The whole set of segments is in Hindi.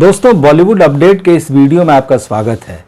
दोस्तों, बॉलीवुड अपडेट के इस वीडियो में आपका स्वागत है।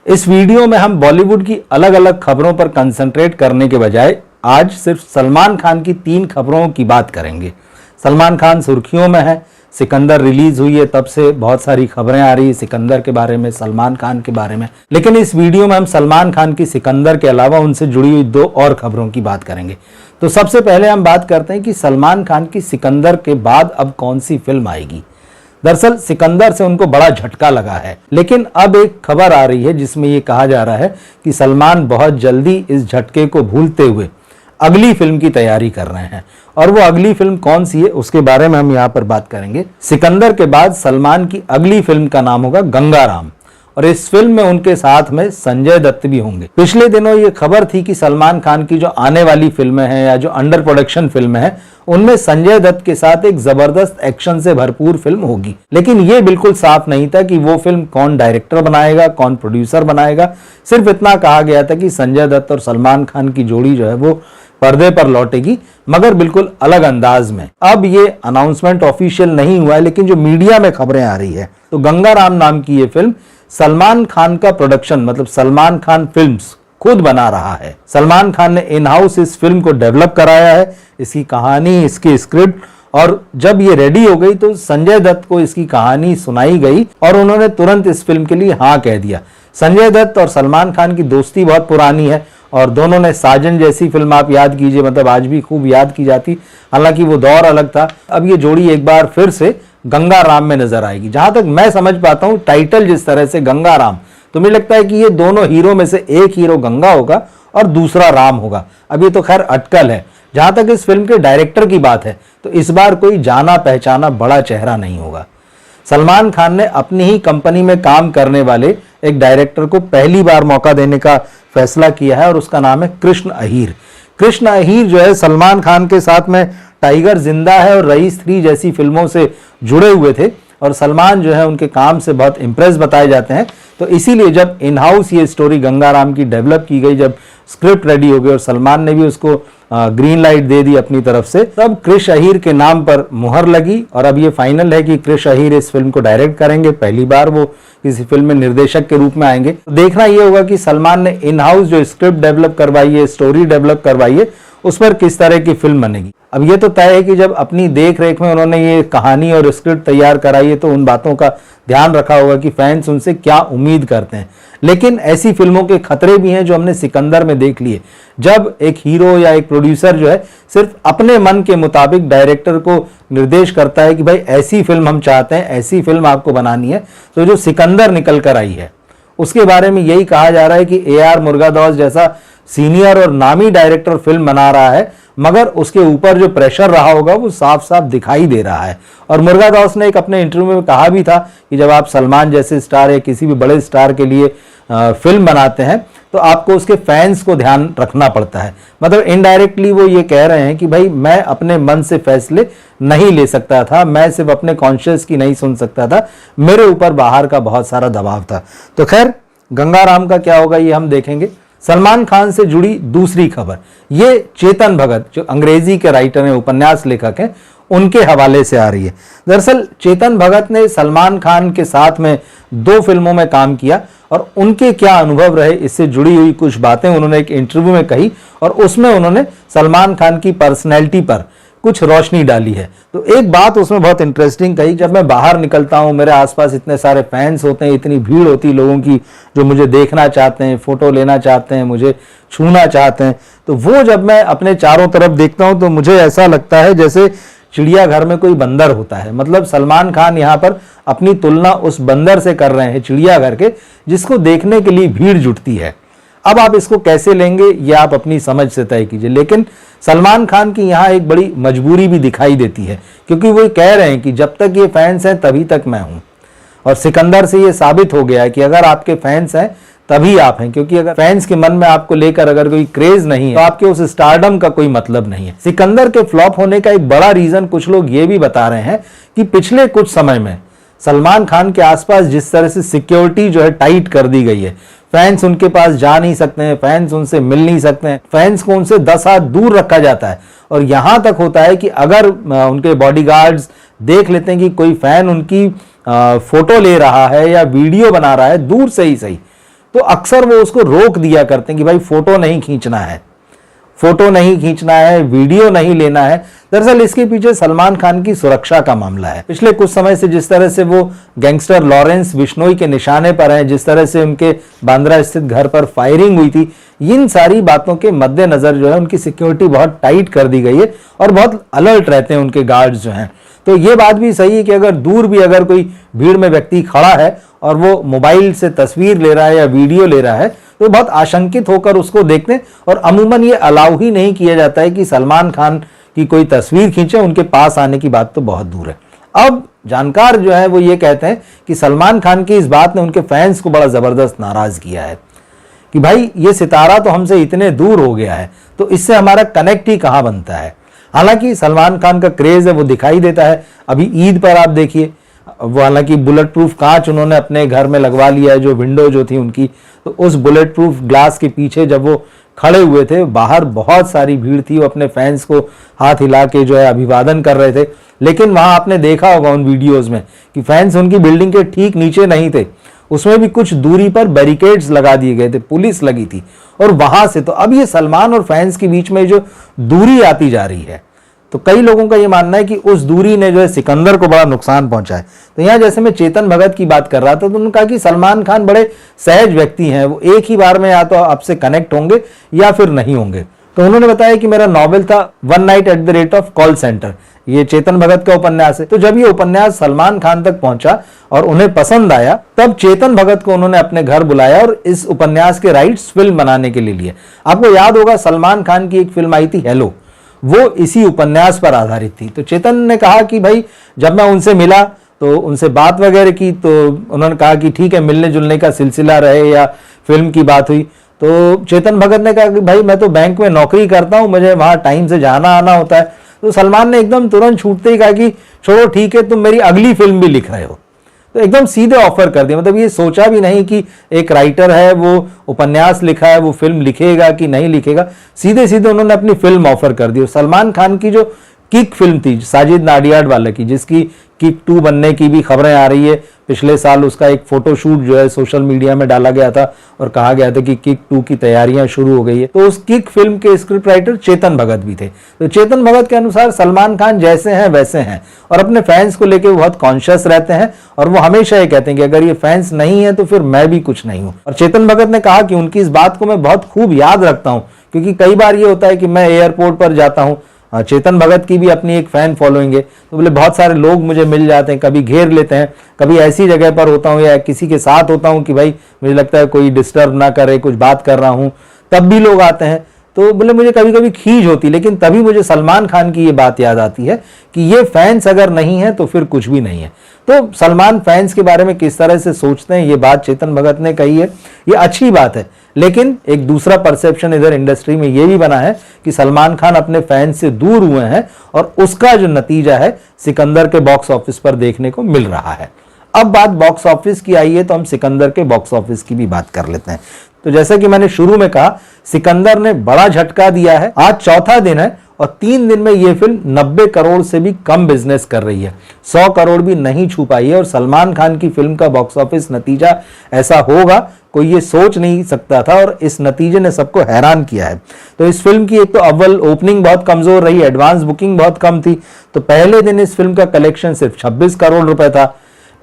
इस वीडियो में हम बॉलीवुड की अलग अलग खबरों पर कंसंट्रेट करने के बजाय आज सिर्फ सलमान खान की 3 खबरों की बात करेंगे। सलमान खान सुर्खियों में है, सिकंदर रिलीज हुई है, तब से बहुत सारी खबरें आ रही है सिकंदर के बारे में, सलमान खान के बारे में। लेकिन इस वीडियो में हम सलमान खान की सिकंदर के अलावा उनसे जुड़ी हुई 2 और खबरों की बात करेंगे। तो सबसे पहले हम बात करते हैं कि सलमान खान की सिकंदर के बाद अब कौन सी फिल्म आएगी। दरअसल सिकंदर से उनको बड़ा झटका लगा है, लेकिन अब एक खबर आ रही है जिसमें यह कहा जा रहा है कि सलमान बहुत जल्दी इस झटके को भूलते हुए अगली फिल्म की तैयारी कर रहे हैं। और वो अगली फिल्म कौन सी है उसके बारे में हम यहाँ पर बात करेंगे। सिकंदर के बाद सलमान की अगली फिल्म का नाम होगा गंगाराम, और इस फिल्म में उनके साथ में संजय दत्त भी होंगे। पिछले दिनों ये खबर थी कि सलमान खान की जो आने वाली फिल्में हैं या जो अंडर प्रोडक्शन फिल्में हैं उनमें संजय दत्त के साथ एक जबरदस्त एक्शन से भरपूर फिल्म होगी, लेकिन ये बिल्कुल साफ नहीं था कि वो फिल्म कौन डायरेक्टर बनाएगा, कौन प्रोड्यूसर बनाएगा। सिर्फ इतना कहा गया था कि संजय दत्त और सलमान खान की जोड़ी जो है वो पर्दे पर लौटेगी, मगर बिल्कुल अलग अंदाज में। अब ये अनाउंसमेंट ऑफिशियल नहीं हुआ है, लेकिन जो मीडिया में खबरें आ रही है तो गंगाराम नाम की ये फिल्म सलमान खान का प्रोडक्शन, मतलब सलमान खान फिल्म्स खुद बना रहा है। सलमान खान ने इन हाउस इस फिल्म को डेवलप कराया है, इसकी कहानी, इसकी स्क्रिप्ट, और जब ये रेडी हो गई तो संजय दत्त को इसकी कहानी सुनाई गई और उन्होंने तुरंत इस फिल्म के लिए हाँ कह दिया। संजय दत्त और सलमान खान की दोस्ती बहुत पुरानी है और दोनों ने साजन जैसी फिल्म आप याद कीजिए, मतलब आज भी खूब याद की जाती, हालांकि वो दौर अलग था। अब ये जोड़ी एक बार फिर से गंगाराम में नजर आएगी। जहां तक मैं समझ पाता हूं टाइटल जिस तरह से गंगाराम, तो मुझे लगता है कि ये दोनों हीरो में से एक हीरो गंगा होगा और दूसरा राम होगा। अब ये तो खैर अटकल है। जहां तक इस फिल्म के डायरेक्टर की बात है तो इस बार कोई जाना पहचाना बड़ा चेहरा नहीं होगा। सलमान खान ने अपनी ही कंपनी में काम करने वाले एक डायरेक्टर को पहली बार मौका देने का फैसला किया है और उसका नाम है कृष्ण अहीर। कृष्ण अहीर जो है सलमान खान के साथ में टाइगर जिंदा है और रईस 3 जैसी फिल्मों से जुड़े हुए थे और सलमान जो है उनके काम से बहुत इंप्रेस बताए जाते हैं। तो इसीलिए जब इन हाउस ये स्टोरी गंगाराम की डेवलप की गई, जब स्क्रिप्ट रेडी हो गई और सलमान ने भी उसको ग्रीन लाइट दे दी अपनी तरफ से, तब कृष्ण अहीर के नाम पर मुहर लगी और अब ये फाइनल है कि कृष्ण अहीर इस फिल्म को डायरेक्ट करेंगे। पहली बार वो किसी फिल्म में निर्देशक के रूप में आएंगे। तो देखना ये होगा कि सलमान ने इन हाउस जो स्क्रिप्ट डेवलप करवाई है, स्टोरी डेवलप करवाई है, उस पर किस तरह की फिल्म बनेगी। अब ये तो तय है कि जब अपनी देख रेख में उन्होंने ये कहानी और स्क्रिप्ट तैयार कराई है तो उन बातों का ध्यान रखा होगा कि फैंस उनसे क्या उम्मीद करते हैं। लेकिन ऐसी फिल्मों के खतरे भी हैं जो हमने सिकंदर में देख लिए। जब एक हीरो या एक प्रोड्यूसर जो है सिर्फ अपने मन के मुताबिक डायरेक्टर को निर्देश करता है कि भाई ऐसी फिल्म हम चाहते हैं, ऐसी फिल्म आपको बनानी है, तो जो सिकंदर निकल कर आई है उसके बारे में यही कहा जा रहा है कि AR मुर्गादास जैसा सीनियर और नामी डायरेक्टर फिल्म बना रहा है, मगर उसके ऊपर जो प्रेशर रहा होगा वो साफ साफ दिखाई दे रहा है। और मुर्गादास ने एक अपने इंटरव्यू में कहा भी था कि जब आप सलमान जैसे स्टार या किसी भी बड़े स्टार के लिए फिल्म बनाते हैं तो आपको उसके फैंस को ध्यान रखना पड़ता है। मतलब इनडायरेक्टली वो ये कह रहे हैं कि भाई मैं अपने मन से फैसले नहीं ले सकता था, मैं सिर्फ अपने कॉन्शियस की नहीं सुन सकता था, मेरे ऊपर बाहर का बहुत सारा दबाव था। तो खैर गंगाराम का क्या होगा ये हम देखेंगे। सलमान खान से जुड़ी दूसरी खबर, ये चेतन भगत जो अंग्रेजी के राइटर हैं, उपन्यास लेखक हैं, उनके हवाले से आ रही है। दरअसल चेतन भगत ने सलमान खान के साथ में 2 फिल्मों में काम किया और उनके क्या अनुभव रहे इससे जुड़ी हुई कुछ बातें उन्होंने एक इंटरव्यू में कही और उसमें उन्होंने सलमान खान की पर्सनैलिटी पर कुछ रोशनी डाली है। तो एक बात उसमें बहुत इंटरेस्टिंग कही, जब मैं बाहर निकलता हूं मेरे आसपास इतने सारे फैंस होते हैं, इतनी भीड़ होती है लोगों की जो मुझे देखना चाहते हैं, फोटो लेना चाहते हैं, मुझे छूना चाहते हैं, तो वो जब मैं अपने चारों तरफ देखता हूं तो मुझे ऐसा लगता है जैसे चिड़ियाघर में कोई बंदर होता है। मतलब सलमान खान यहाँ पर अपनी तुलना उस बंदर से कर रहे हैं चिड़ियाघर के, जिसको देखने के लिए भीड़ जुटती है। अब आप इसको कैसे लेंगे ये आप अपनी समझ से तय कीजिए, लेकिन सलमान खान की यहाँ एक बड़ी मजबूरी भी दिखाई देती है, क्योंकि वो कह रहे हैं कि जब तक ये फैंस हैं तभी तक मैं हूं। और सिकंदर से ये साबित हो गया है कि अगर आपके फैंस हैं तभी आप हैं, क्योंकि अगर फैंस के मन में आपको लेकर अगर कोई क्रेज नहीं है तो आपके उस स्टारडम का कोई मतलब नहीं है। सिकंदर के फ्लॉप होने का एक बड़ा रीजन कुछ लोग ये भी बता रहे हैं कि पिछले कुछ समय में सलमान खान के आसपास जिस तरह से सिक्योरिटी जो है टाइट कर दी गई है, फैंस उनके पास जा नहीं सकते हैं, फैंस उनसे मिल नहीं सकते हैं, फैंस को उनसे 10 हाथ दूर रखा जाता है। और यहां तक होता है कि अगर उनके बॉडीगार्ड्स देख लेते हैं कि कोई फैन उनकी फोटो ले रहा है या वीडियो बना रहा है दूर से ही सही, तो अक्सर वो उसको रोक दिया करते हैं कि भाई फोटो नहीं खींचना है, फोटो नहीं खींचना है, वीडियो नहीं लेना है। दरअसल इसके पीछे सलमान खान की सुरक्षा का मामला है। पिछले कुछ समय से जिस तरह से वो गैंगस्टर लॉरेंस बिश्नोई के निशाने पर हैं, जिस तरह से उनके बांद्रा स्थित घर पर फायरिंग हुई थी, इन सारी बातों के मद्देनजर जो है उनकी सिक्योरिटी बहुत टाइट कर दी गई है और बहुत अलर्ट रहते हैं उनके गार्ड्स जो हैं। तो ये बात भी सही है कि अगर दूर भी अगर कोई भीड़ में व्यक्ति खड़ा है और वो मोबाइल से तस्वीर ले रहा है या वीडियो ले रहा है तो बहुत आशंकित होकर उसको देखते हैं। और अमूमन ये अलाउ ही नहीं किया जाता है कि सलमान खान की कोई तस्वीर खींचे, उनके पास आने की बात तो बहुत दूर है। अब जानकार जो है वो ये कहते हैं कि सलमान खान की इस बात ने उनके फैंस को बड़ा जबरदस्त नाराज किया है कि भाई ये सितारा तो हमसे इतने दूर हो गया है तो इससे हमारा कनेक्ट ही कहाँ बनता है। हालांकि सलमान खान का क्रेज है वो दिखाई देता है। अभी ईद पर आप देखिए, वो हालांकि बुलेट प्रूफ कांच उन्होंने अपने घर में लगवा लिया है, जो विंडो जो थी उनकी, तो उस बुलेट प्रूफ ग्लास के पीछे जब वो खड़े हुए थे बाहर बहुत सारी भीड़ थी, वो अपने फैंस को हाथ हिला के जो है अभिवादन कर रहे थे। लेकिन वहां आपने देखा होगा उन वीडियोज में कि फैंस उनकी बिल्डिंग के ठीक नीचे नहीं थे, उसमें भी कुछ दूरी पर बैरिकेड्स लगा दिए गए थे, पुलिस लगी थी। और वहां से तो अब ये सलमान और फैंस के बीच में जो दूरी आती जा रही है, तो कई लोगों का ये मानना है कि उस दूरी ने जो है सिकंदर को बड़ा नुकसान पहुंचा है। तो यहाँ जैसे मैं चेतन भगत की बात कर रहा था तो उन्होंने कहा कि सलमान खान बड़े सहज व्यक्ति हैं, वो एक ही बार में या तो आपसे कनेक्ट होंगे या फिर नहीं होंगे। तो उन्होंने बताया कि मेरा नॉवेल था one night at the rate of call centre, ये चेतन भगत का उपन्यास है। तो जब ये उपन्यास सलमान खान तक पहुंचा और उन्हें पसंद आया तब चेतन भगत को उन्होंने अपने घर बुलाया और इस उपन्यास के राइट्स फिल्म बनाने के लिए लिए। आपको याद होगा सलमान खान की एक फिल्म आई थी हेलो, वो इसी उपन्यास पर आधारित थी। तो चेतन ने कहा कि भाई जब मैं उनसे मिला तो उनसे बात वगैरह की तो उन्होंने कहा कि ठीक है मिलने जुलने का सिलसिला रहे या फिल्म की बात हुई। तो चेतन भगत ने कहा कि भाई मैं तो बैंक में नौकरी करता हूं, मुझे वहां टाइम से जाना आना होता है। तो सलमान ने एकदम तुरंत छूटते ही कहा कि छोड़ो ठीक है, तुम मेरी अगली फिल्म भी लिख रहे हो। तो एकदम सीधे ऑफर कर दिया, मतलब ये सोचा भी नहीं कि एक राइटर है वो उपन्यास लिखा है वो फिल्म लिखेगा कि नहीं लिखेगा, सीधे सीधे उन्होंने अपनी फिल्म ऑफर कर दी। और सलमान खान की जो किक फिल्म थी साजिद नाडियाड वाले की, जिसकी किक 2 बनने की भी खबरें आ रही है, पिछले साल उसका एक फोटोशूट जो है सोशल मीडिया में डाला गया था और कहा गया था कि किक 2 की तैयारियां शुरू हो गई है। तो उस किक फिल्म के स्क्रिप्ट राइटर चेतन भगत भी थे। तो चेतन भगत के अनुसार सलमान खान जैसे हैं वैसे हैं और अपने फैंस को लेकर बहुत कॉन्शियस रहते हैं और वो हमेशा ये कहते हैं कि अगर ये फैंस नहीं है तो फिर मैं भी कुछ नहीं हूं। और चेतन भगत ने कहा कि उनकी इस बात को मैं बहुत खूब याद रखता हूं, क्योंकि कई बार ये होता है कि मैं एयरपोर्ट पर जाता हूं, चेतन भगत की भी अपनी एक फैन फॉलोइंग है, तो बोले बहुत सारे लोग मुझे मिल जाते हैं, कभी घेर लेते हैं, कभी ऐसी जगह पर होता हूँ या किसी के साथ होता हूँ कि भाई मुझे लगता है कोई डिस्टर्ब ना करे, कुछ बात कर रहा हूँ, तब भी लोग आते हैं। तो बोले मुझे कभी कभी खींच होती, लेकिन तभी मुझे सलमान खान की ये बात याद आती है कि ये फैंस अगर नहीं है तो फिर कुछ भी नहीं है। तो सलमान फैंस के बारे में किस तरह से सोचते हैं ये बात चेतन भगत ने कही है, ये अच्छी बात है। लेकिन एक दूसरा परसेप्शन इधर इंडस्ट्री में ये भी बना है कि सलमान खान अपने फैंस से दूर हुए हैं और उसका जो नतीजा है सिकंदर के बॉक्स ऑफिस पर देखने को मिल रहा है। अब बात बॉक्स ऑफिस की आई है तो हम सिकंदर के बॉक्स ऑफिस की भी बात कर लेते हैं। तो जैसा कि मैंने शुरू में कहा, सिकंदर ने बड़ा झटका दिया है। आज चौथा दिन है और 3 दिन में यह फिल्म 90 करोड़ से भी कम बिजनेस कर रही है, 100 करोड़ भी नहीं छू पाई है। और सलमान खान की फिल्म का बॉक्स ऑफिस नतीजा ऐसा होगा कोई ये सोच नहीं सकता था और इस नतीजे ने सबको हैरान किया है। तो इस फिल्म की एक तो अव्वल ओपनिंग बहुत कमजोर रही, एडवांस बुकिंग बहुत कम थी। तो पहले दिन इस फिल्म का कलेक्शन सिर्फ 26 करोड़ रुपए था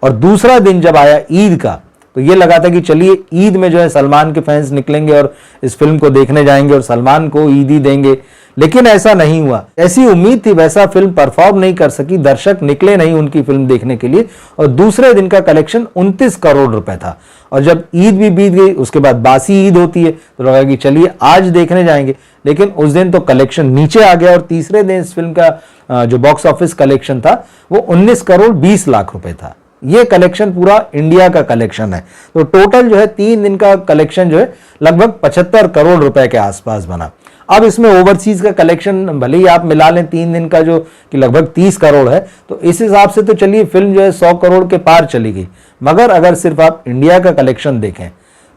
और दूसरा दिन जब आया ईद का तो ये लगा था कि चलिए ईद में जो है सलमान के फैंस निकलेंगे और इस फिल्म को देखने जाएंगे और सलमान को ईदी देंगे, लेकिन ऐसा नहीं हुआ। ऐसी उम्मीद थी वैसा फिल्म परफॉर्म नहीं कर सकी, दर्शक निकले नहीं उनकी फिल्म देखने के लिए और दूसरे दिन का कलेक्शन 29 करोड़ रुपए था। और जब ईद भी बीत गई उसके बाद बासी ईद होती है तो लगा कि चलिए आज देखने जाएंगे, लेकिन उस दिन तो कलेक्शन नीचे आ गया और तीसरे दिन इस फिल्म का जो बॉक्स ऑफिस कलेक्शन था वो 19 करोड़ 20 लाख रुपए था। ये कलेक्शन पूरा इंडिया का कलेक्शन है। तो टोटल जो है 3 दिन का कलेक्शन जो है लगभग 75 करोड़ रुपए के आसपास बना। अब इसमें ओवरसीज का कलेक्शन भले ही आप मिला लें 3 दिन का जो कि लगभग 30 करोड़ है, तो इस हिसाब से तो चलिए फिल्म जो है 100 करोड़ के पार चली गई। मगर अगर सिर्फ आप इंडिया का कलेक्शन देखें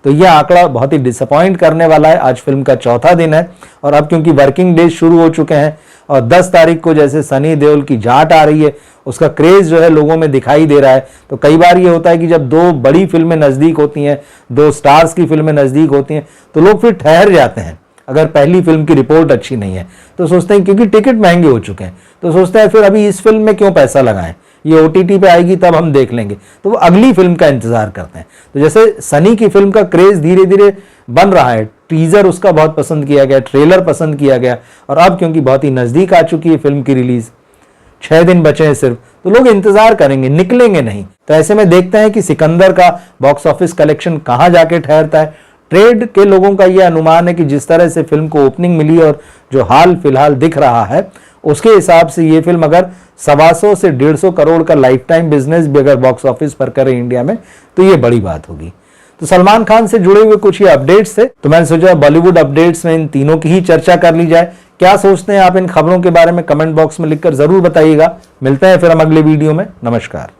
तो यह आंकड़ा बहुत ही डिसअपॉइंट करने वाला है। आज फिल्म का चौथा दिन है और अब क्योंकि वर्किंग डेज शुरू हो चुके हैं और 10 तारीख को जैसे सनी देओल की जाट आ रही है, उसका क्रेज जो है लोगों में दिखाई दे रहा है। तो कई बार ये होता है कि जब दो बड़ी फिल्में नज़दीक होती हैं, दो स्टार्स की फिल्में नज़दीक होती हैं, तो लोग फिर ठहर जाते हैं। अगर पहली फिल्म की रिपोर्ट अच्छी नहीं है तो सोचते हैं, क्योंकि टिकट महंगे हो चुके हैं, तो सोचते हैं फिर अभी इस फिल्म में क्यों पैसा लगाएं, ये OTT पे आएगी तब हम देख लेंगे, तो वो अगली फिल्म का इंतजार करते हैं। तो जैसे सनी की फिल्म का क्रेज धीरे धीरे बन रहा है, टीजर उसका बहुत पसंद किया गया, ट्रेलर पसंद किया गया, और अब क्योंकि बहुत ही नज़दीक आ चुकी है फिल्म की रिलीज, 6 दिन बचे हैं सिर्फ, तो लोग इंतजार करेंगे, निकलेंगे नहीं। तो ऐसे में देखते हैं कि सिकंदर का बॉक्स ऑफिस कलेक्शन कहां जाके ठहरता है। ट्रेड के लोगों का यह अनुमान है कि जिस तरह से फिल्म को ओपनिंग मिली और जो हाल फिलहाल दिख रहा है, उसके हिसाब से ये फिल्म अगर 125 से 150 करोड़ का लाइफ टाइम बिजनेस भी अगर बॉक्स ऑफिस पर करे इंडिया में, तो ये बड़ी बात होगी। तो सलमान खान से जुड़े हुए कुछ ये अपडेट्स थे, तो मैंने सोचा बॉलीवुड अपडेट्स में इन तीनों की ही चर्चा कर ली जाए। क्या सोचते हैं आप इन खबरों के बारे में कमेंट बॉक्स में लिखकर जरूर बताइएगा। मिलते हैं फिर हम अगले वीडियो में। नमस्कार।